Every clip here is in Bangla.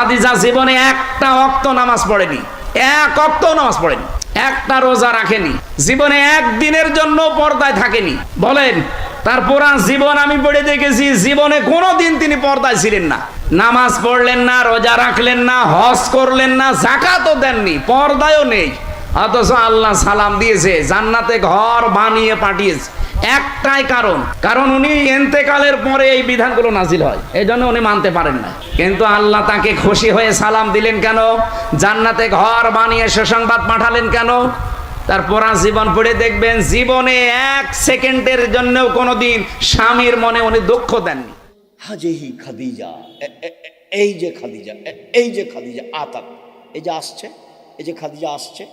খাদিজা জীবনে একটা ওয়াক্ত নামাজ পড়েনি, এক ওয়াক্ত নামাজ পড়েনি, একটা রোজা রাখেনি, জীবনে একদিনের জন্য পর্দায় থাকেনি। বলেন, তার পুরা জীবন আমি পড়ে দেখেছি, জীবনে কোনোদিন তিনি পর্দায় ছিলেন না। নামাজ পড়লেন না, রোজা রাখলেন না, হজ করলেন না, যাকাতও দেননি, পর্দায়ও নেই। অথচ আল্লাহ সালাম দিয়েছে, জান্নাতে ঘর বানিয়ে পাঠিয়েছে। একটাই কারণ উনি ইন্তেকালের পরে এই বিধানগুলো নাজিল হয়, এই জন্য উনি মানতে পারেন না। কিন্তু আল্লাহ তাকে খুশি হয়ে সালাম দিলেন কেন? জান্নাতে ঘর বানিয়ে সুসংবাদ পাঠালেন কেন? তার পুরা জীবন পড়ে দেখবেন, জীবনে এক সেকেন্ডের জন্যও কোনোদিন স্বামীর মনে উনি দুঃখ দেননি। হাজেহি খাদিজা, এই যে খাদিজা, এই যে খাদিজা আতাত, এই যে আসছে, এই যে খাদিজা আসছে,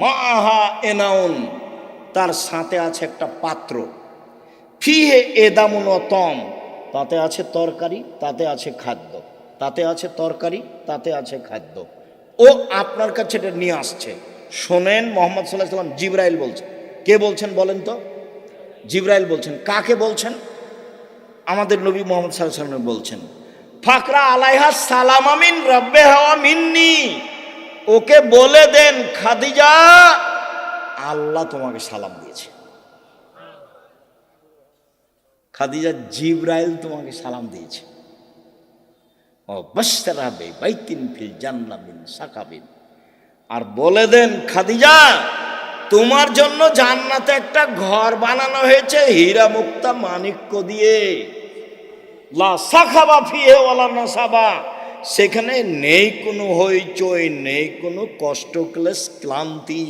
মাহা এনাউন, তার সাথে আছে একটা পাত্র, ফিহে এদামুন তম, তাতে আছে তরকারি, তাতে আছে খাদ্য, তাতে আছে তরকারি, তাতে আছে খাদ্য। ও আপনার কাছে এটা নিয়ে আসছে। শোনেন, মোহাম্মদ সাল্লাল্লাহু আলাইহি ওয়াসাল্লাম, জিবরাইল বলছেন। কে বলছেন বলেন তো? জিবরাইল বলছেন। কাকে বলছেন? আমাদের নবী মোহাম্মদ সাল্লাল্লাহু আলাইহি ওয়াসাল্লাম বলছেন, ফাকরা আলাইহা সালাম আমিন রব্বে হাওয়া মিন্নি, ওকে বলে দেন খাদিজা আল্লাহ তোমাকে সালাম দিয়েছে। খাদিজা, জিবরাইল তোমাকে সালাম দিয়েছে। ও বাশতারা বে বাইতিন ফিল জান্নাহ মিন সাকাবিন, আর বলে দেন খাদিজা তোমার জন্য জান্নাতে একটা ঘর বানানো হয়েছে হীরা মুক্তা মাণিক্য দিয়ে। লা সাখাবা ফিহে ওয়ালা নাসাবা, সেখানে নেই কোনো হইচই, নেই কোনো কষ্ট ক্লেশ ক্লান্তি,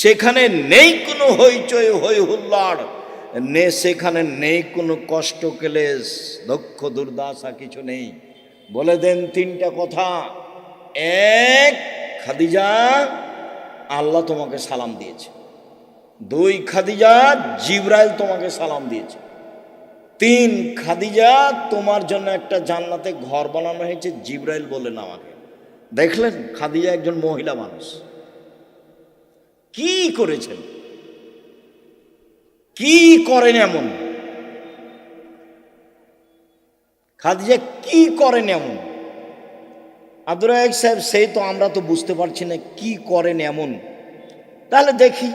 সেখানে নেই কোনো হইচই হই হুল্লাড়, সেখানে নেই কোনো কষ্ট ক্লেশ দুঃখ দুর্দশা, কিছু নেই। বলে দেন তিনটা কথা। এক, খাদিজা আল্লাহ তোমাকে সালাম দিয়েছে। দুই, খাদিজা জিবরাইল তোমাকে সালাম দিয়েছে। তিন, খাদিজা তোমার জন্য একটা জান্নাতে ঘর বানানো হয়েছে, জিবরাইল বলেন আমাকে। দেখলেন, খাদিজা একজন মহিলা মানুষ কি করেছেন, কি করেন এমন, খাদিজা কি করেন এমন? আব্দুর রাজ্জাক সাহেব, সেই তো আমরা তো বুঝতে পারছি না কি করেন এমন। তাহলে দেখি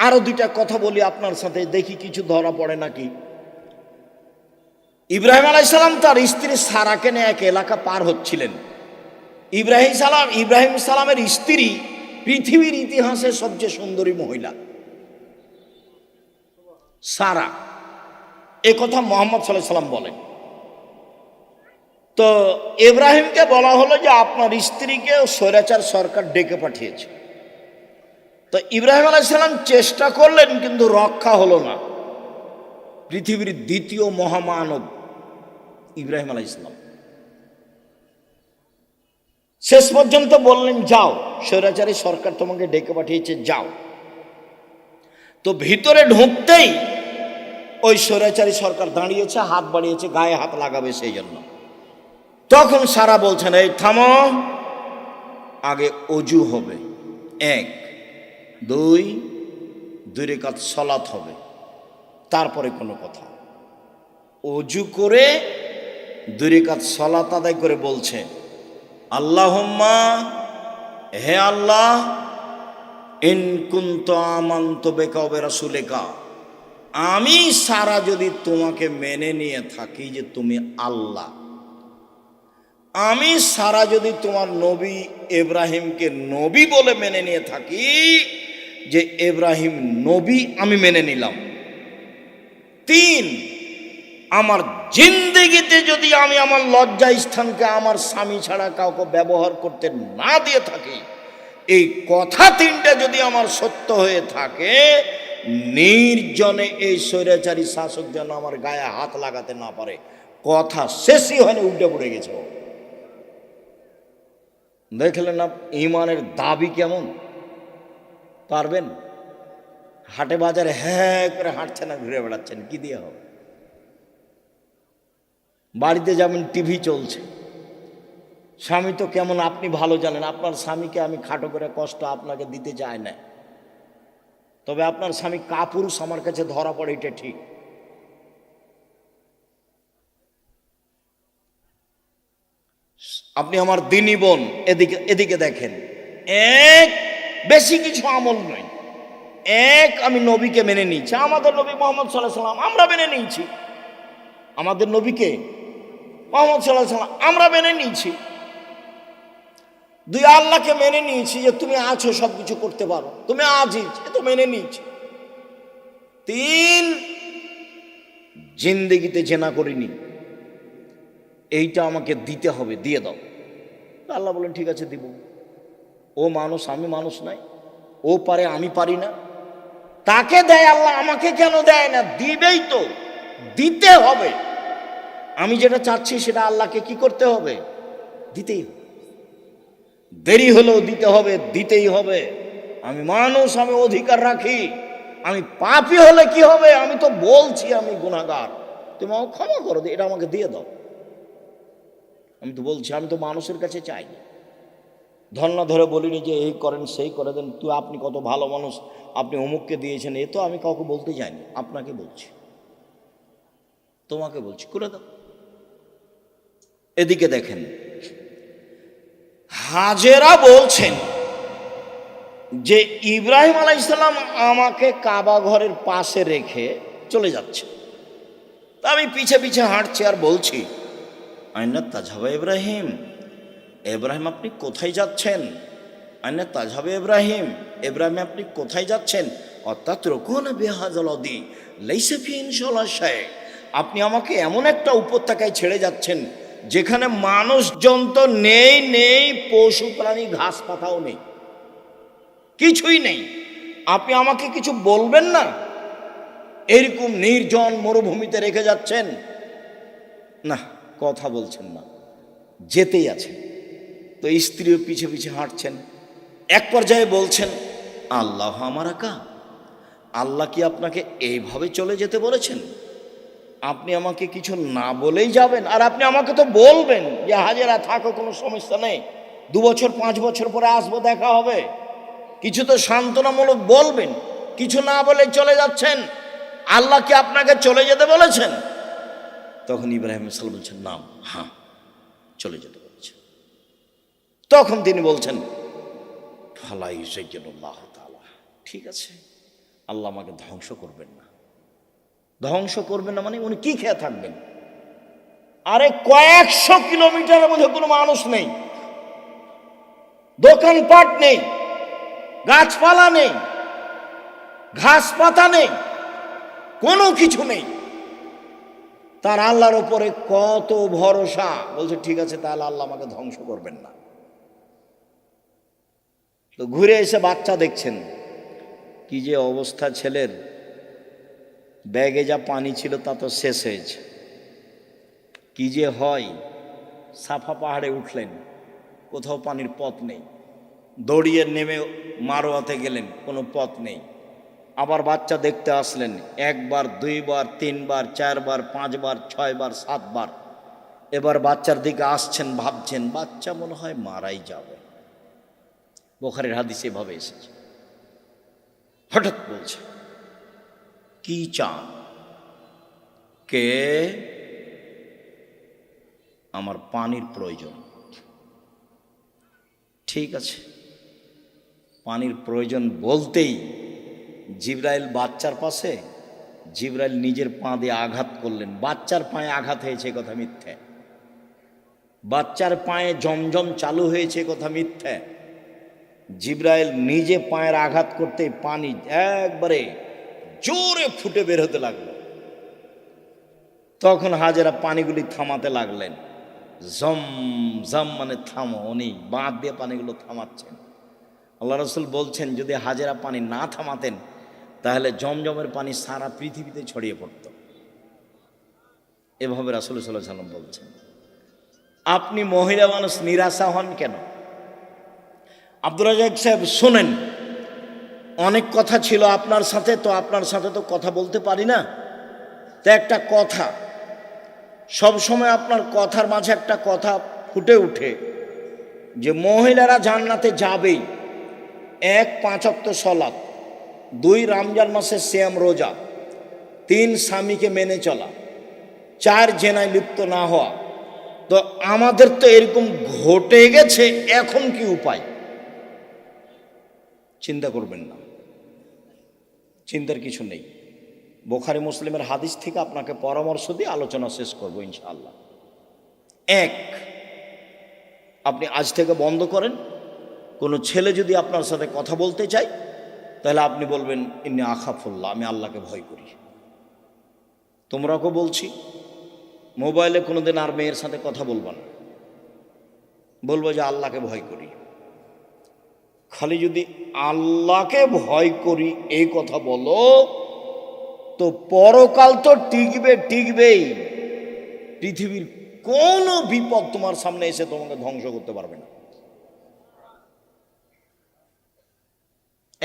আরো দুইটা কথা বলি আপনার সাথে, দেখি কিছু ধরা পড়ে নাকি। ইব্রাহিম আলাইহিস সালাম তার স্ত্রী সারাকে নিয়ে এক এলাকা পার হচ্ছিলেন। ইব্রাহিম সালামের স্ত্রী পৃথিবীর ইতিহাসে সবচেয়ে সুন্দরী মহিলা সারা, এ কথা মুহাম্মদ সাল্লাল্লাহু আলাইহি সাল্লাম বলেন। তো ইব্রাহিমকে বলা হলো যে আপনার স্ত্রীকে স্বৈরাচার সরকার ডেকে পাঠিয়েছে। তো ইব্রাহিম আলাইহিস সালাম চেষ্টা করলেন, কিন্তু রক্ষা হলো না। পৃথিবীর দ্বিতীয় মহামানব ইব্রাহিম আলাইহিস সালাম শেষ পর্যন্ত বললেন, যাও, স্বৈরাচারী সরকার তোমাকে ডেকে পাঠিয়েছে, যাও। তো ভিতরে ঢুকতেই ওই স্বৈরাচারী সরকার দাঁড়িয়েছে, হাত বাড়িয়েছে, গায়ে হাত লাগাবে সেই জন্য। তখন সারা বলছেন, এই থামো, আগে অজু হবে, এক। দুই রাকাত সালাত হবে, তারপরে কোনো কথা। অজু করে 2 রাকাত সালাত আদায় করে বলছে, আল্লাহুম্মা, হে আল্লাহ, ইন কুনতু আমানতু বিকা ওয়া বিরাসূলিকা, আমি সারা যদি তোমাকে মেনে নিয়ে থাকি যে তুমি আল্লাহ, আমি সারা যদি তোমার নবী ইব্রাহিমকে নবী বলে মেনে নিয়ে থাকি, যে ইব্রাহিম নবী আমি মেনে নিলাম। 3, আমার জিন্দেগিতে যদি আমি আমার লজ্জা স্থানকে আমার স্বামী ছাড়া কাউকে ব্যবহার করতে না দিয়ে থাকি, এই কথা 3টা যদি আমার সত্য হয়ে থাকে, নির্জনে এই স্বৈরাচারী শাসক যেন আমার গায়ে হাত লাগাতে না পারে। কথা শেষই হয়নি, উল্টে পড়ে গেছে। দেখলেন না ইমানের দাবি কেমন? পারবেন? হাটে বাজারে হ্যাঁ করে হাঁটছেন না, ঘুরে বেড়াচ্ছেন, কি দিয়ে হবে? বাড়িতে যাবেন, টিভি চলছে, স্বামী তো কেমন আপনি ভালো জানেন। আপনার স্বামীকে আমি খাটো করে কষ্ট আপনাকে দিতে চাই না, তবে আপনার স্বামী কাপুরুষ আমার কাছে ধরা পড়ে, এটা ঠিক। আপনি আমার দিনী বোন, এদিকে এদিকে দেখেন, এক বেশি কিছু আমল নয়, এক আমি নবীকে মেনে নিয়েছি, আমাদের নবী মোহাম্মদ সাল্লাল্লাহু আলাইহি সাল্লাম আমরা মেনে নিয়েছি, আমাদের নবীকে মোহাম্মদ সাল্লাল্লাহু আলাইহি সাল্লাম আমরা মেনে নিয়েছি। দুই, আল্লাহকে মেনে নিয়েছি যে তুমি আছো, সব কিছু করতে পারো, তুমি আজিজ, এ তো মেনে নিয়েছি। তিন, জিন্দেগিতে জেনা করিনি, এইটা আমাকে দিতে হবে, দিয়ে দাও। আল্লাহ বলেন ঠিক আছে দিব। ও মানুষ, আমি মানুষ নাই, ও পারে আমি পারি না, তাকে দেয় আল্লাহ, আমাকে কেন দেয় না? দিবেই তো, দিতে হবে। আমি যেটা চাচ্ছি সেটা আল্লাহকে কি করতে হবে? দিতেই হবে। দেরি হলেও দিতে হবে, দিতেই হবে। আমি মানুষ, আমি অধিকার রাখি। আমি পাপী হলে কি হবে? আমি তো বলছি আমি গুনাহগার, তুমি আমাকে ক্ষমা করো, এটা আমাকে দিয়ে দাও। আমি তো বলছি, আমি তো মানুষের কাছে চাই, ধর্ণা ধরে বলিনি যে এই করেন সেই করে দেন, তুই আপনি কত ভালো মানুষ, আপনি অমুককে দিয়েছেন, এ তো আমি কাউকে বলতে যাইনি, আপনাকে বলছি, তোমাকে বলছি, করে দাও। এদিকে দেখেন, হাজেরা বলছেন যে ইব্রাহিম আলাইহিস সালাম আমাকে কাবা ঘরের পাশে রেখে চলে যাচ্ছে, তা আমি পিছে পিছে হাঁটছি আর বলছি, আইনা তাজহাবা ইব্রাহিম, ইব্রাহিম আপনি কোথায় যাচ্ছেন? আইনা তাজহাবা ইব্রাহিম, ইব্রাহিম আপনি কোথায় যাচ্ছেন? অর্থাৎ রকুন বিহাজালদি লাইসা ফি ইনশাআল্লাহ শাই, আপনি আমাকে এমন একটা উপত্যকায় ছেড়ে যাচ্ছেন যেখানে মানুষজন তো নেই, নেই পশু প্রাণী, ঘাস পাতাও নেই, কিছুই নেই, আপনি আমাকে কিছু বলবেন না? এরকম নির্জন মরুভূমিতে রেখে যাচ্ছেন, না কথা বলছেন না, যেতেই আছেন। তো স্ত্রীও পিছে পিছে হাঁটছেন, এক পর্যায়ে বলছেন, আল্লাহ আমার আকা, আল্লাহ কি আপনাকে এইভাবে চলে যেতে বলেছেন? আপনি আমাকে কিছু না বলেই যাবেন? আর আপনি আমাকে তো বলবেন যে হাজেরা থাকো, কোনো সমস্যা নেই, 2 বছর 5 বছর পরে আসবো, দেখা হবে, কিছু তো সান্ত্বনামূলক বলবেন, কিছু না বলে চলে যাচ্ছেন। আল্লাহ কি আপনাকে চলে যেতে বলেছেন? তখন ইব্রাহিম সাল্লাল্লাহু বলছেন, নাম, হ্যাঁ চলে যেতে বলেছেন। তখন তিনি বলছেন, ফালাই সাইয়্যিদুল্লাহ তাআলা, ঠিক আছে, আল্লাহ আমাকে ধ্বংস করবেন না। ধ্বংস করবেন না মানে উনি কি খেয়ে থাকবেন? আরে কয়েকশো কিলোমিটারের মধ্যে কোনো মানুষ নেই, দোকানপাট নেই, গাছপালা নেই, ঘাস পাতা নেই, কোনো কিছু নেই, তার আল্লাহর উপরে কত ভরসা। বলছে ঠিক আছে, তাহলে আল্লাহ আমাকে ধ্বংস করবেন না। তো ঘুরে এসে বাচ্চা দেখছেন, কি যে অবস্থা ছেলের, ব্যাগে যা পানি ছিল তা তো শেষ হয়েছে। কি যে হয়, সাফা পাহাড়ে উঠলেন, কোথাও পানির পথ নেই, দৌড়িয়ে নেমে মারোয়াতে গেলেন, কোনো পথ নেই। আবার বাচ্চা দেখতে আসলেন, 1 বার 2 বার 3 বার 4 বার 5 বার 6 বার 7 বার। এবার বাচ্চার দিকে আসছেন, ভাবছেন বাচ্চা মনে হয় মারাই যাবে, বুখারীর হাদিসে এভাবে এসেছে। হঠাৎ বলছে, কি চান? কে? আমার পানির প্রয়োজন। ঠিক আছে, পানির প্রয়োজন বলতেই জিবরাইল বাচ্চার পাশে, জিবরাইল নিজের পা দিয়ে আঘাত করলেন। বাচ্চার পায়ে আঘাত হয়েছে কথা মিথ্যে, বাচ্চার পায়ে জমজম চালু হয়েছে কথা মিথ্যে। জিবরাইল নিজে পায়ের আঘাত করতে পানি একবারে জোরে ফুটে বের হতে লাগলো। তখন হাজেরা পানিগুলি থামাতে লাগলেন, জম জম মানে থামো, উনি বাঁধ দিয়ে পানিগুলো থামাচ্ছেন। আল্লাহ রাসূল বলছেন, যদি হাজেরা পানি না থামাতেন তাহলে জমজমের পানি সারা পৃথিবীতে ছড়িয়ে পড়ত। এভাবে রাসূল সাল্লাল্লাহু আলাইহি ওয়াসাল্লাম বলছেন। আপনি মহিলা মানুষ, নিরাশা হন কেন? আব্দুর রাজ্জাক সাহেব শোনেন, অনেক কথা ছিল আপনার সাথে, তো আপনার সাথে তো কথা বলতে পারি না, তো একটা কথা, সব সময় আপনার কথার মাঝে একটা কথা ফুটে ওঠে যে মহিলারা জান্নাতে যাবেই। 1 5 ওয়াক্ত সালাত, 2 রমজান মাসে সিয়াম রোজা, 3 স্বামীকে মেনে চলা, 4 জেনায় লিপ্ত না হওয়া, তো আমাদের তো এরকম ঘটে গেছে, এখন কি উপায়? চিন্তা করবেন না, চিন্তার কিছু নেই। বুখারী মুসলিমের হাদিস থেকে আপনাকে পরামর্শ দিয়ে আলোচনা শেষ করব ইনশাআল্লাহ। এক, আপনি আজ থেকে বন্ধ করেন, কোনো ছেলে যদি আপনার সাথে কথা বলতে চায় তাহলে আপনি বলবেন ইন্নী আখাফুল্লাহ, আমি আল্লাহকে ভয় করি। তোমরাকে বলছি, মোবাইলে কোনোদিন আর মেয়ের সাথে কথা বলবা না, বলবো যে আল্লাহকে ভয় করি। খালি যদি আল্লাহকে ভয় করি এই কথা বলো তো পরকাল তো টিকবেই। পৃথিবীর কোনো বিপদ তোমার সামনে এসে তোমাকে ধ্বংস করতে পারবে না।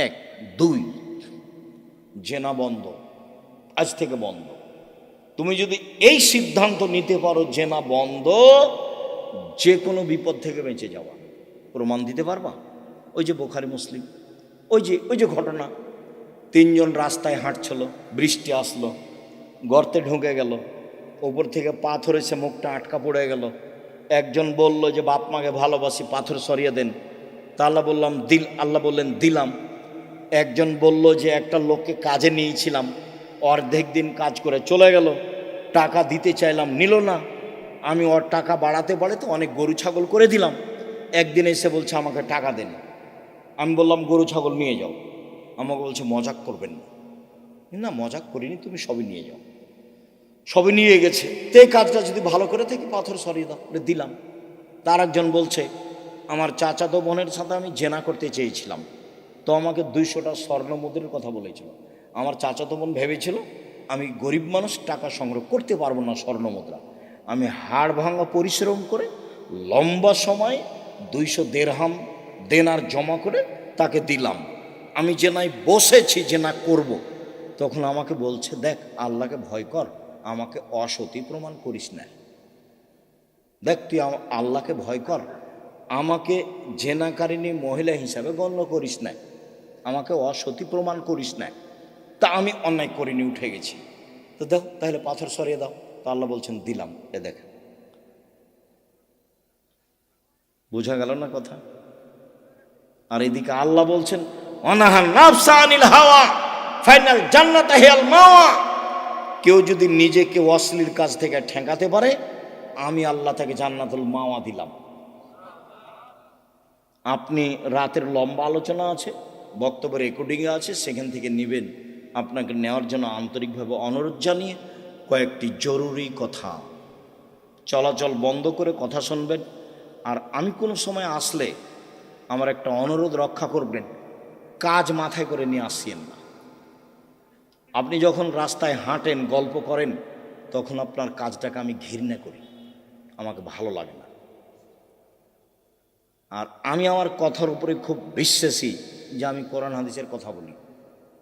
এক। দুই, জেনা বন্ধ, আজ থেকে বন্ধ। তুমি যদি এই সিদ্ধান্ত নিতে পারো জেনা বন্ধ, যে কোনো বিপদ থেকে বেঁচে যাওয়া। প্রমাণ দিতে পারবা? ওই যে বুখারী মুসলিম, ওই যে ঘটনা, তিনজন রাস্তায় হাঁটছিল, বৃষ্টি আসলো, গর্তে ঢুকে গেল, ওপর থেকে পাথর এসে মুখটা আটকা পড়ে গেল। একজন বলল যে বাপ মাকে ভালোবাসি, পাথর সরিয়ে দেন। তা আল্লাহ বললেন দিলাম। একজন বলল যে একটা লোককে কাজে নিয়েছিলাম, অর্ধেক দিন কাজ করে চলে গেল, টাকা দিতে চাইলাম, নিল না। আমি ওর টাকা বাড়াতে অনেক গরু ছাগল করে দিলাম। একদিন এসে বলছে আমাকে টাকা দেন। আমি বললাম গরু ছাগল নিয়ে যাও। আমাকে বলছে মজাক করবেন না। মজাক করিনি, তুমি সবই নিয়ে যাও। সবই নিয়ে গেছে। তো এই কাজটা যদি ভালো করে থাকি পাথর সরিয়ে দাও, দিলাম। তার একজন বলছে আমার চাচাতো বোনের সাথে আমি জেনা করতে চেয়েছিলাম, তো আমাকে 200টা স্বর্ণ মুদ্রার কথা বলেছিল। আমার চাচাতো বোন ভেবেছিল আমি গরিব মানুষ, টাকা সংগ্রহ করতে পারবো না স্বর্ণ মুদ্রা। আমি হাড় ভাঙা পরিশ্রম করে লম্বা সময় 200 দেরহাম দেনার জমা করে তাকে দিলাম। আমি জেনায় বসেছি, জেনা করব। তখন আমাকে বলছে দেখ আল্লাহকে ভয় কর, আমাকে অসতী প্রমাণ করিস না। দেখ তুই আল্লাহকে ভয় কর, আমাকে জেনাকারিনী মহিলা হিসাবে গণ্য করিস না, আমাকে অসতী প্রমাণ করিস না। তা আমি অন্যায় করিনি, উঠে গেছি। তো দাও তাহলে পাথর সরিয়ে দাও। তো আল্লাহ বলছেন দিলাম। এ দেখ, বোঝা গেল না কথা? আর এদিকে আল্লাহ বলছেন অনাহান নাফসা আনিল হাওয়া ফাইনাল জান্নাত হিয়াল মাওয়া। কেউ যদি নিজেকে অশ্লীল কাজ থেকে ঠেকাতে পারে, আমি আল্লাহ তাকে জান্নাতুল মাওয়া দিলাম। আপনি রাতের লম্বা আলোচনা আছে, বক্তব্য রেকর্ডিংয়ে আছে, সেখান থেকে নেবেন। আপনাকে নেওয়ার জন্য আন্তরিকভাবে অনুরোধ জানিয়ে কয়েকটি জরুরি কথা, চলাচল বন্ধ করে কথা শুনবেন। আর আমি কোনো সময় আসলে আমার একটা অনুরোধ রক্ষা করবেন, কাজ মাথায় করে নিয়ে আসিয়েন না। আপনি যখন রাস্তায় হাঁটেন, গল্প করেন, তখন আপনার কাজটাকে আমি ঘৃণা করি, আমাকে ভালো লাগে না। আর আমি আমার কথার উপরে খুব বিশ্বাসী যে আমি কোরআন হাদিসের কথা বলি।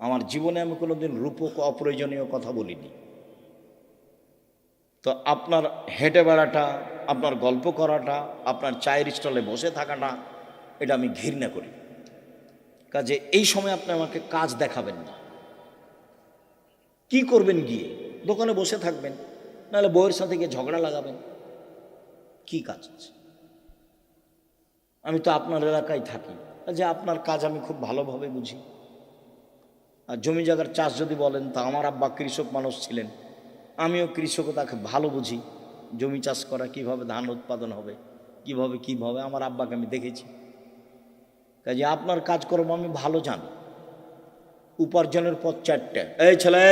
আমার জীবনে আমি কোনোদিন রূপক অপ্রয়োজনীয় কথা বলিনি। তো আপনার হেঁটে বেড়াটা, আপনার গল্প করাটা, আপনার চায়ের স্টলে বসে থাকাটা, এটা আমি ঘৃণা করি। কাজে এই সময় আপনি আমাকে কাজ দেখাবেন না। কি করবেন? গিয়ে দোকানে বসে থাকবেন, নাহলে বউয়ের সাথে গিয়ে ঝগড়া লাগাবেন। কি কাজ আছে? আমি তো আপনার এলাকায় থাকি, যে আপনার কাজ আমি খুব ভালোভাবে বুঝি। আর জমি জায়গার চাষ যদি বলেন, তা আমার আব্বা কৃষক মানুষ ছিলেন, আমিও কৃষকতাকে ভালো বুঝি। জমি চাষ করা, কিভাবে ধান উৎপাদন হবে, কিভাবে আমার আব্বাকে আমি দেখেছি। কাজে আপনার কাজকর্ম আমি ভালো জানি। উপার্জনের পথ 4টা। এই ছেলে,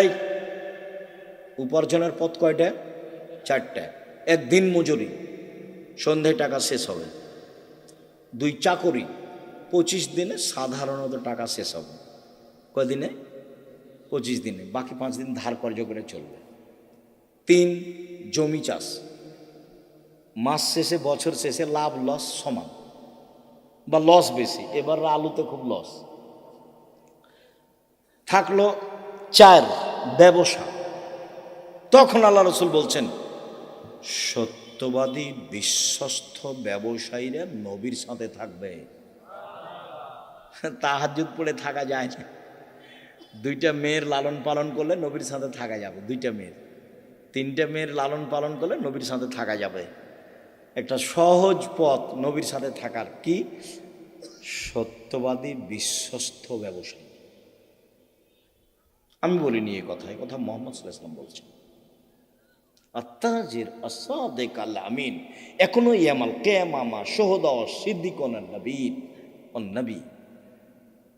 উপার্জনের পথ কয়টা? 4টা। 1 দিন মজুরি, সন্ধ্যায় টাকা শেষ হবে। 2 চাকরি, 25 দিনে সাধারণত টাকা শেষ হবে। কয়দিনে? 25 দিনে, বাকি 5 দিন ধার কর্য করে চলবে। 3 জমি চাষ, মাস শেষে বছর শেষে লাভ লস সমান বা লস বেশি। এবার আলুতে খুব লস থাকলো। 4 ব্যবসা। তখন আল্লাহ রসুল বলছেন সত্যবাদী বিশ্বস্ত ব্যবসায়ীরা নবীর সাথে থাকবে। তাহাজ্জুদ পড়ে থাকা যায় না। 2টা মেয়ের লালন পালন করলে নবীর সাথে থাকা যাবে। 2টা মেয়ের, 3টা মেয়ের লালন পালন করলে নবীর সাথে থাকা যাবে। একটা সহজ পথ নবীর সাথে থাকার, কি? সত্যবাদী বিশ্বস্ত ব্যবসায়ী। আমি বলিনি এই কথা, এই কথা মোহাম্মদ সাল্লাল্লাহু আলাইহি ওয়াসাল্লাম বলছেন। আত্তাজির আসাদিক আল আমিন এখনো ইয়ামাল কিয়ামামা শুহাদা ও সিদ্দিকুন নবীন ও নবী।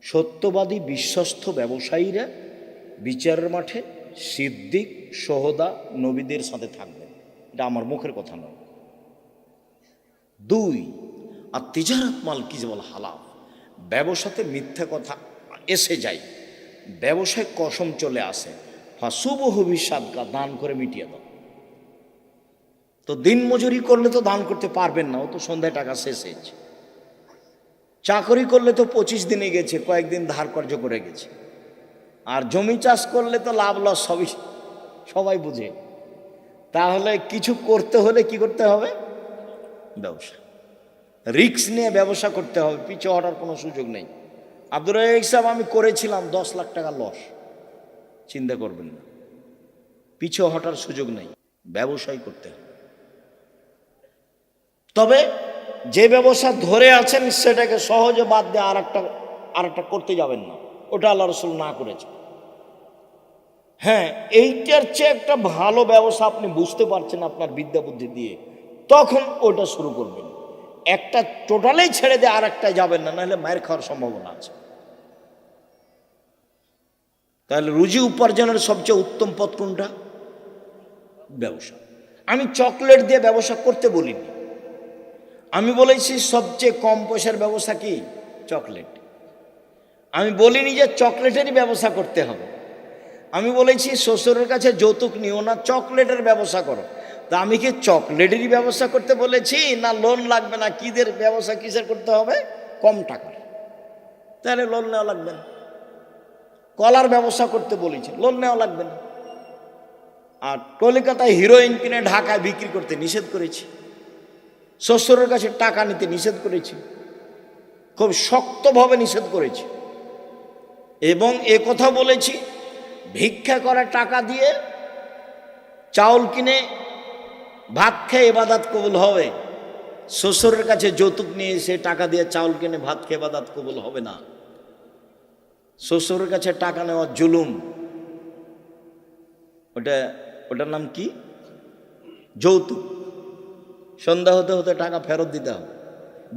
সত্যবাদী বিশ্বস্ত ব্যবসায়ীরা বিচারের মাঠে সিদ্দিক, শুহাদা, নবীদের সাথে থাকবেন। এটা আমার মুখের কথা নয়। 2, আর তিজারাত মাল কি যে বল হালাল, ব্যবসাতে মিথ্যা কথা এসে যায়, ব্যবসায় কসম চলে আসে, ফাসুবহু বিসাদকা, দান করে মিটিয়ে দাও। তো দিন মজুরি করলে তো দান করতে পারবেন না, ও তো সন্ধ্যায় টাকা শেষ হয়েছে। চাকরি করলে তো 25 দিনে গেছে, কয়েকদিন ধার কর্য করে গেছে। আর জমি চাষ করলে তো লাভ লস সবাই বুঝে। তাহলে কিছু করতে হলে কি করতে হবে? ব্যবসা, রিস্ক নিয়ে ব্যবসা করতে হবে, পিছু হটার কোনো সুযোগ নেই। আব্দুর রাজ্জাক সাহেব, আমি করেছিলাম 10 লাখ টাকা লস, চিন্তা করবেন না, পিছু হটার সুযোগ নেই, ব্যবসাই করতে হবে। তবে যে ব্যবসা ধরে আছেন সেটাকে সহজে বাদ দিয়ে আরেকটা করতে যাবেন না, ওটা আল্লাহ রাসূল না করেছে। হ্যাঁ, এইটার চেয়ে একটা ভালো ব্যবসা আপনি বুঝতে পারছেন আপনার বিদ্যা বুদ্ধি দিয়ে, তখন ওটা শুরু করবেন। একটা টোটালেই ছেড়ে দিয়ে আরেকটা যাবেন না, নাহলে মায়ের খাওয়ার সম্ভাবনা আছে। তাহলে রুজি উপার্জনের সবচেয়ে উত্তম পথ কোনটা? ব্যবসা। আমি চকলেট দিয়ে ব্যবসা করতে বলিনি, আমি বলেছি সবচেয়ে কম পয়সার ব্যবসা কি? চকলেট। আমি বলিনি যে চকলেটেরই ব্যবসা করতে হবে। আমি বলেছি শ্বশুরের কাছে যৌতুক নিও না, চকলেটের ব্যবসা করো। তা আমি কি চকলেটেরই ব্যবসা করতে বলেছি, না লোন লাগবে না কিদের ব্যবসা কিসের করতে হবে? কম টাকার, তাহলে লোন নেওয়া লাগবে না। কলার ব্যবসা করতে বলেছি, লোন নেওয়া লাগবে না। আর কলকাতায় হিরোইন কিনে ঢাকায় বিক্রি করতে নিষেধ করেছি, শ্বশুরের কাছে টাকা নিতে নিষেধ করেছি, খুব শক্তভাবে নিষেধ করেছি। এবং এ কথা বলেছি, ভিক্ষা করা টাকা দিয়ে চাউল কিনে ভাত খেয়ে ইবাদত কবুল হবে, শ্বশুরের কাছে যৌতুক নিয়ে সে টাকা দিয়ে চাউল কিনে ভাত খেয়ে ইবাদত কবুল হবে না। শ্বশুরের কাছে টাকা নেওয়া জুলুম, ওটার নাম কি? যৌতুক। সন্ধ্যা হতে হতে টাকা ফেরত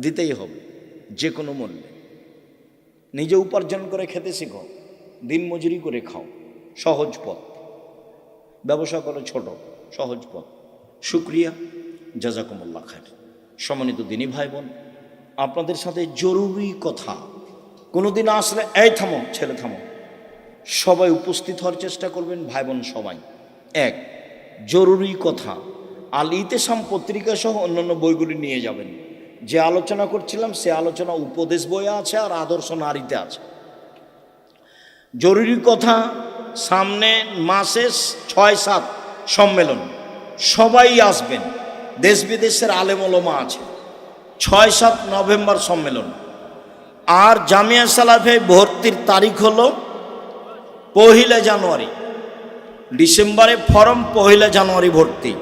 দিতেই হবে যে কোনো মূল্যে। নিজে উপার্জন করে খেতে শিখো, দিন মজুরি করে খাও, সহজ পথ। ব্যবসা করো ছোট, সহজ পথ। শুক্রিয়া, জাযাকুমুল্লাহ খায়র। সম্মানিত দিনী ভাই বোন, আপনাদের সাথে জরুরি কথা, কোনোদিন আসলে এই থামো, ছেলে থামো, সবাই উপস্থিত হওয়ার চেষ্টা করবেন, ভাই বোন সবাই। এক, জরুরি কথা, আল ইতেসাম পত্রিকা সহ অন্যান্য বইগুলি নিয়ে যাবেন। যে আলোচনা করছিলাম সে আলোচনা উপদেশ বইয়ে আছে আর আদর্শ নারীতে আছে। জরুরি কথা, সামনে মাসে 6-7 সম্মেলন, সবাই আসবেন, দেশ বিদেশের আলেম ওলামা আছে। 6-7 নভেম্বর সম্মেলন। আর জামিয়া সালাফে ভর্তির তারিখ হলো 1 জানুয়ারি। ডিসেম্বরে ফরম, 1 জানুয়ারি ভর্তি।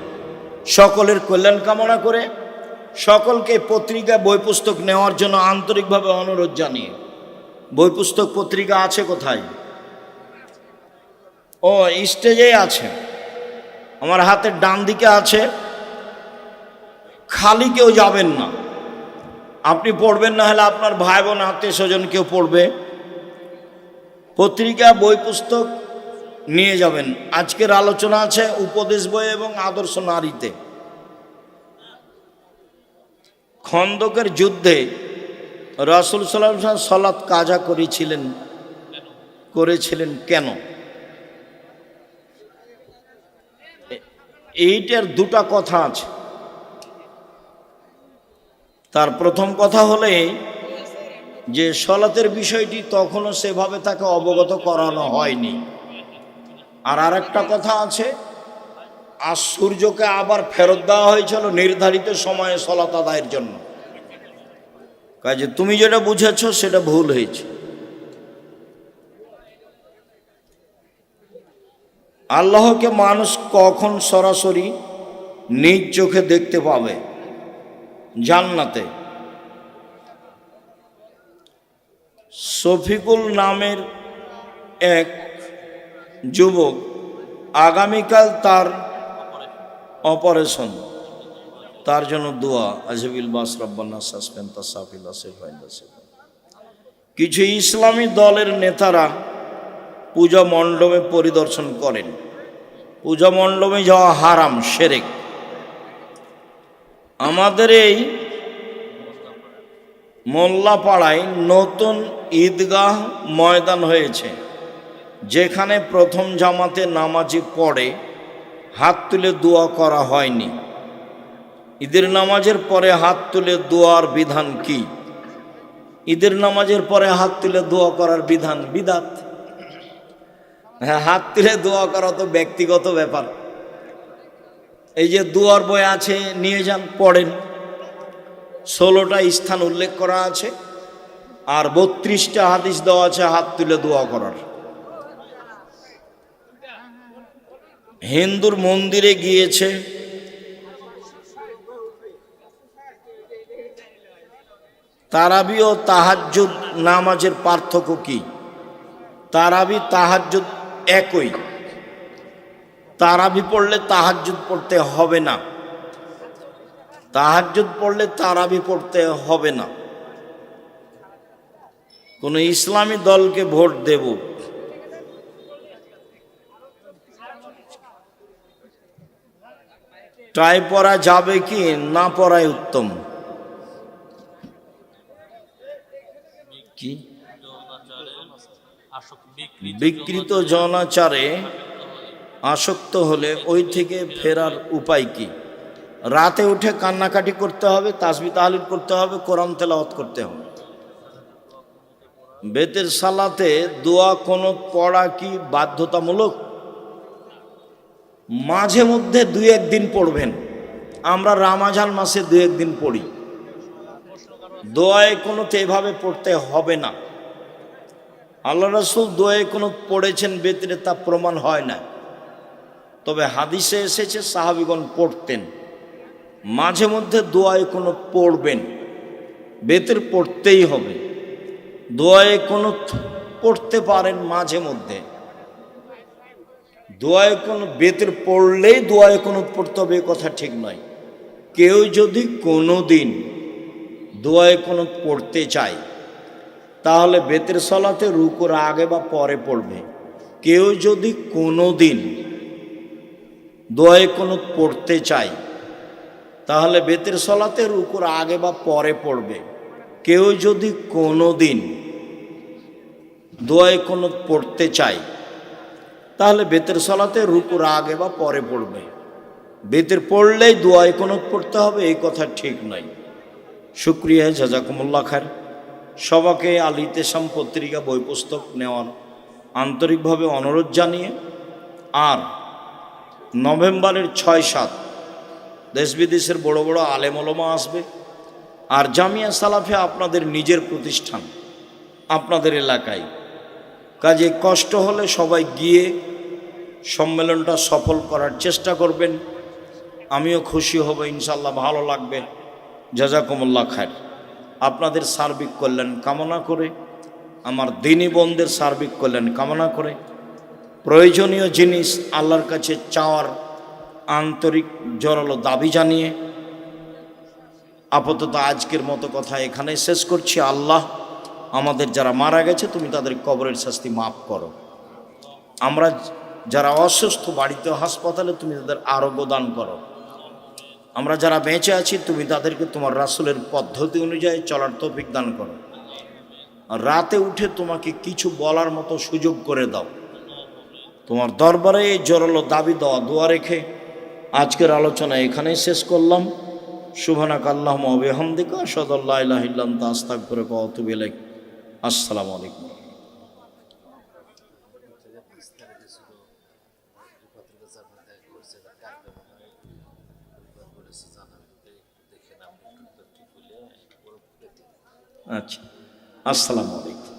সকলের কল্যাণ কামনা করে সকলকে পত্রিকা বই পুস্তক নেওয়ার জন্য আন্তরিকভাবে অনুরোধ জানিয়ে, বই পুস্তক পত্রিকা আছে কোথায়? ও স্টেজে আছে, আমার হাতের ডান দিকে আছে। খালি কেউ যাবেন না, আপনি পড়বেন না, হলে আপনার ভাই বোন আত্মীয় স্বজন কেউ পড়বে। পত্রিকা বই পুস্তক নিয়ে যাবেন। আজকের আলোচনা আছে উপদেশ বই এবং আদর্শ নারীতে। খন্দকের যুদ্ধে রাসূল সাল্লাল্লাহু আলাইহি ওয়াসাল্লাম সালাত কাজা করেছিলেন কেন? এইটার দুটা কথা আছে। তার প্রথম কথা হলে যে সালাতের বিষয়টি তখনও সেভাবে তাকে অবগত করানো হয়নি। আর আরেকটা কথা আছে, আর সূর্যকে আবার ফেরত দেওয়া হয়েছিল নির্ধারিত সময়ে সালাত আদায়ের জন্য। কাজে তুমি যেটা বুঝেছ সেটা ভুল হয়েছে। আল্লাহকে মানুষ কখন সরাসরি নিজ চোখে দেখতে পাবে? জান্নাতে। শফিকুল নামের এক যুবক, আগামীকাল তার অপারেশন, তার জন্য দোয়া। আজবিল বাস রব্বানা সাসপেন তাসাফিল আসিফ আসিফ। কিছু ইসলামী দলের নেতারা পূজা মণ্ডপে পরিদর্শন করেন। পূজা মণ্ডপে যাওয়া হারাম, শিরক। আমাদের এই মোল্লাপাড়ায় নতুন ঈদগাহ ময়দান হয়েছে, যেখানে প্রথম জামাতে নামাজি পড়ে হাত তুলে দোয়া করা হয়নি। ঈদের নামাজের পরে হাত তুলে দোয়ার বিধান কি? ঈদের নামাজের পরে হাত তুলে দোয়া করার বিধান বিদাত। হ্যাঁ, হাত তুলে দোয়া করা তো ব্যক্তিগত ব্যাপার। এই যে দোয়ার বই আছে, নিয়ে যান, পড়েন। 16টা স্থান উল্লেখ করা আছে আর 32টা হাদিস দেওয়া আছে হাত তুলে দোয়া করার। হিন্দুর মন্দিরে গিয়েছে, তারাবি ও তাহাজ্জুদ নামাজের পার্থক্য কি? তারাবি তাহাজ্জুদ একই। তারাবি পড়লে তাহাজ্জুদ পড়তে হবে না, তাহাজ্জুদ পড়লে তারাবি পড়তে হবে না। কোন ইসলামী দলকে ভোট দেব, টাই পরা যাবে কি না পরাই উত্তম? কি? বিকৃত যৌনাচারে আসক্ত হলে ওই থেকে ফেরার উপায় কি? রাতে উঠে কান্নাকাটি করতে হবে, তাসবিহ তাহলিল করতে হবে, কোরআন তেলাওয়াত করতে হবে। বেতের সালাতে দোয়া কোনো পড়া কি বাধ্যতামূলক? মাঝে মধ্যে 2-1 দিন পড়বেন। আমরা রমজান মাসে 2-1 দিন পড়ি। দোয়ায় কোনো এভাবে পড়তে হবে না। আল্লাহ রাসূল দোয়ায় কোনো পড়েছেন বেতরে তা প্রমাণ হয় না, তবে হাদিসে এসেছে সাহাবীগণ পড়তেন। মাঝে মধ্যে দোয়ায় কোনো পড়বেন, বেতের পড়তেই হবে। দোয়ায় কোনো পড়তে পারেন মাঝে মধ্যে, দোয়ায় কোনো বেতের পড়লেই দোয়ায় কোনো পড়তে হবে কথা ঠিক নয়। কেউ যদি কোনো দিন দোয়ায় কোনো পড়তে চায় তাহলে বেতের সলাতে রুকুর আগে বা পরে পড়বে। কেউ যদি কোনো দিন দোয়ায় কোনো পড়তে চায় তাহলে বেতের সলাতে রুকুর আগে বা পরে পড়বে। কেউ যদি কোনো দিন দোয়ায় কোনো পড়তে চায় তাহলে বেতের সলাতে রুকুর আগে বা পরে পড়বে। বেতের পড়লেই দোয়ায় কোনো পড়তে হবে এই কথা ঠিক নয়। শুকরিয়া, জাযাকুমুল্লাহ খায়র। সবাইকে আল ইতিসাম পত্রিকা বই পুস্তক নেওয়ার আন্তরিকভাবে অনুরোধ জানিয়ে, আর নভেম্বরের 6-7 দেশ বিদেশের বড় বড় আলেম ওলামা আসবে। আর জামিয়া সালাফিয়া আপনাদের নিজের প্রতিষ্ঠান, আপনাদের এলাকায়। কাজে কষ্ট হলে সবাই গিয়ে সম্মেলনটা সফল করার চেষ্টা করবেন। আমিও খুশি হব, ইনশাল্লাহ ভালো লাগবে। জাযাকুমুল্লাহ খায়র। আপনাদের সার্বিক কল্যাণ কামনা করে, আমার দিনী বোনদের সার্বিক কল্যাণ কামনা করে, প্রয়োজনীয় জিনিস আল্লাহর কাছে চাওয়ার আন্তরিক জোরালো দাবি জানিয়ে আপাতত আজকের মতো কথা এখানে শেষ করছি। আল্লাহ আমাদের যারা মারা গেছে তুমি তাদের কবরের শাস্তি মাফ করো। আমরা যারা অসুস্থ বাড়িতে হাসপাতালে তুমি তাদের আরোগ্য দান করো। আমরা যারা বেঁচে আছি তুমি তাদেরকে তোমার রাসূলের পদ্ধতি অনুযায়ী চলার তৌফিক দান করো। রাতে উঠে তোমাকে কিছু বলার মতো সুযোগ করে দাও। তোমার দরবারে এই জোরালো দাবি দেওয়া দোয়া রেখে আজকের আলোচনা এখানেই শেষ করলাম। সুবহানাকা আল্লাহুম্মা ওয়া বিহামদিকা আশহাদু আল্লা ইলাহা ইল্লা আনতা আস্তাগফিরুকা ওয়া আতুবু ইলাইক। আসসালামু আলাইকুম। আচ্ছা, আসসালামু আলাইকুম।